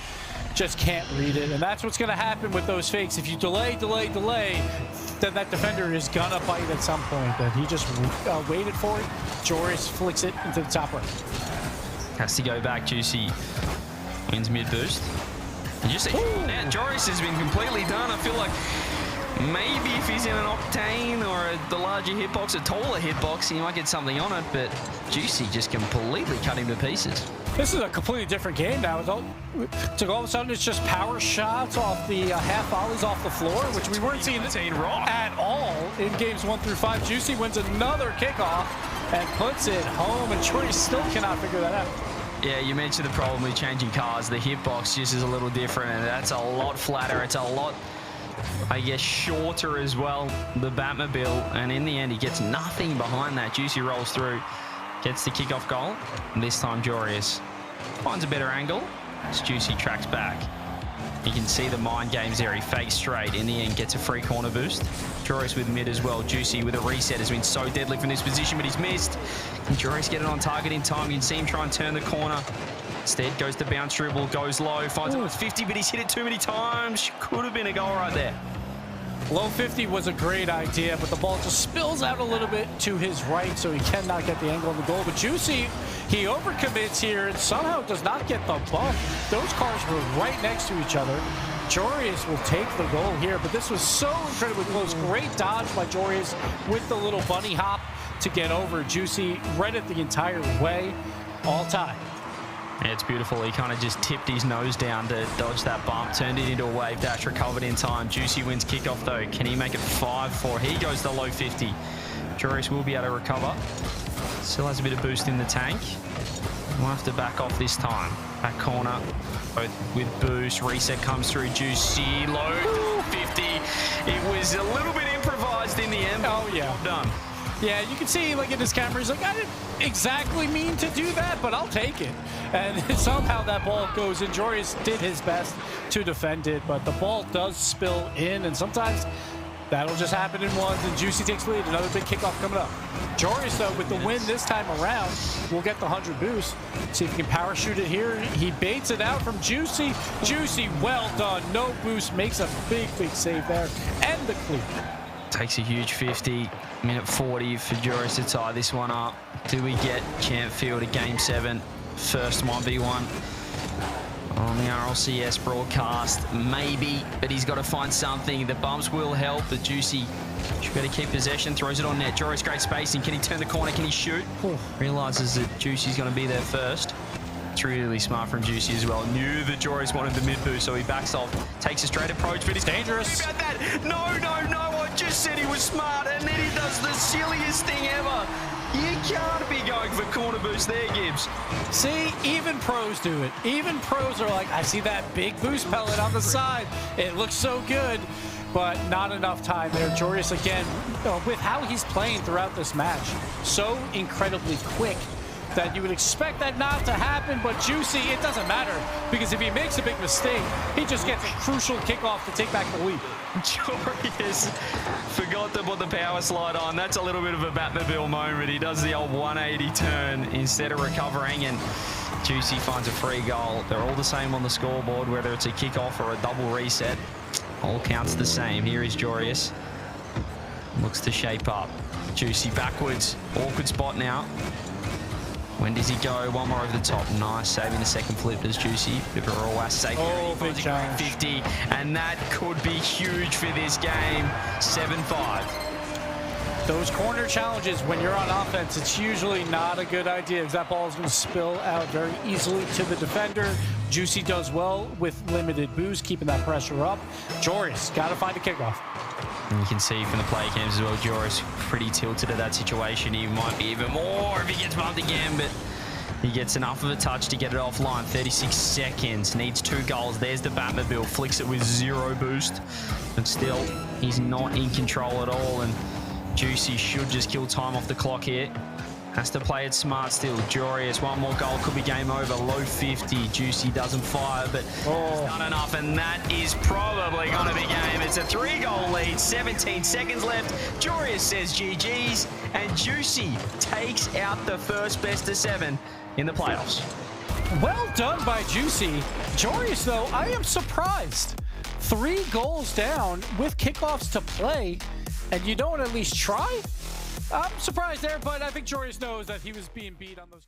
just can't read it. And that's what's going to happen with those fakes. If you delay, then that defender is going to bite at some point. But he just waited for it. Joreuz flicks it into the top right. Has to go back. Juicy wins mid boost. And you see, now Joreuz has been completely done. I feel like Maybe if he's in an Octane or the larger hitbox, a taller hitbox, he might get something on it, but Juicy just completely cut him to pieces. This is a completely different game now. So all of a sudden, it's just power shots off the half volleys off the floor, which we weren't seeing at all in games 1 through 5. Juicy wins another kickoff and puts it home, and Joreuz still cannot figure that out. Yeah, you mentioned the problem with changing cars. The hitbox just is a little different, and that's a lot flatter. It's a lot, I guess, shorter as well, the Batmobile, and in the end, he gets nothing behind that. Juicy rolls through, gets the kickoff goal, and this time Joreuz finds a better angle as Juicy tracks back. You can see the mind games there. He fakes straight. In the end, gets a free corner boost. Joreuz with mid as well. Juicy with a reset has been so deadly from this position, but he's missed. Can Joreuz get it on target in time? You can see him try and turn the corner. Instead, goes to bounce dribble, goes low, finds it 50, but he's hit it too many times. Could have been a goal right there. Low 50 was a great idea, but the ball just spills out a little bit to his right, so he cannot get the angle on the goal. But Juicy, he overcommits here and somehow does not get the bump. Those cars were right next to each other. Joreuz will take the goal here, but this was so incredibly close. Great dodge by Joreuz with the little bunny hop to get over. Juicy read it the entire way, all time. Yeah, it's beautiful. He kind of just tipped his nose down to dodge that bump, turned it into a wave dash, recovered in time. Juicy wins kickoff though. Can he make it 5-4? He goes to low 50. Joreuz will be able to recover. Still has a bit of boost in the tank. We'll have to back off this time. Back corner, both with boost. Reset comes through. Juicy, low 50. It was a little bit improvised in the end. Oh yeah. Well done. Yeah, you can see, like, in his camera, he's like, I didn't exactly mean to do that, but I'll take it. And somehow that ball goes in. Joreuz did his best to defend it, but the ball does spill in, and sometimes that'll just happen in ones, and Juicy takes lead. Another big kickoff coming up. Joreuz, though, with the win this time around, will get the 100 boost. See if he can parachute it here. He baits it out from Juicy. Juicy, well done. No boost, makes a big, big save there, and the clear. Takes a huge 50, minute 40 for Joreuz to tie this one up. Do we get Champfield a Game 7, first 1v1 on the RLCS broadcast? Maybe, but he's got to find something. The bumps will help, but Juicy should better keep possession, throws it on net. Joreuz, great spacing. Can he turn the corner? Can he shoot? Realizes that Juicy's going to be there first. It's really smart from Juicy as well. Knew that Joreuz wanted the mid boost, so he backs off, takes a straight approach, but he's dangerous. About that. No, I just said he was smart, and then he does the silliest thing ever. You can't be going for corner boost there, Gibbs. See, even pros do it. Even pros are like, I see that big boost pellet on the side. It looks so good, but not enough time there. Joreuz, again, with how he's playing throughout this match, so incredibly quick that you would expect that not to happen, but Juicy, it doesn't matter, because if he makes a big mistake, he just gets a crucial kickoff to take back the lead. Joreuz forgot to put the power slide on. That's a little bit of a Batmobile moment. He does the old 180 turn instead of recovering, and Juicy finds a free goal. They're all the same on the scoreboard, whether it's a kickoff or a double reset. All counts the same. Here is Joreuz. Looks to shape up. Juicy backwards. Awkward spot now. When does he go? One more over the top. Nice, saving the second flip. Does Juicy. Bit of a raw safe. Oh, big challenge. 50, and that could be huge for this game. 7-5. Those corner challenges, when you're on offense, it's usually not a good idea, because that ball is going to spill out very easily to the defender. Juicy does well with limited boost, keeping that pressure up. Joreuz got to find a kickoff. And you can see from the play cams as well, Joreuz pretty tilted at that situation. He might be even more if he gets bumped again, but he gets enough of a touch to get it offline. 36 seconds, needs 2 goals. There's the Batmobile, flicks it with 0 boost, but still, he's not in control at all, and Juicy should just kill time off the clock here. Has to play it smart still. Joreuz, one more goal, could be game over. Low 50. Juicy doesn't fire, but it's not enough, and that is probably going to be game. It's a 3-goal lead, 17 seconds left. Joreuz says GG's, and Juicy takes out the first best of 7 in the playoffs. Well done by Juicy. Joreuz, though, I am surprised. 3 goals down with kickoffs to play, and you don't at least try? I'm surprised there, but I think Joreuz knows that he was being beat on those.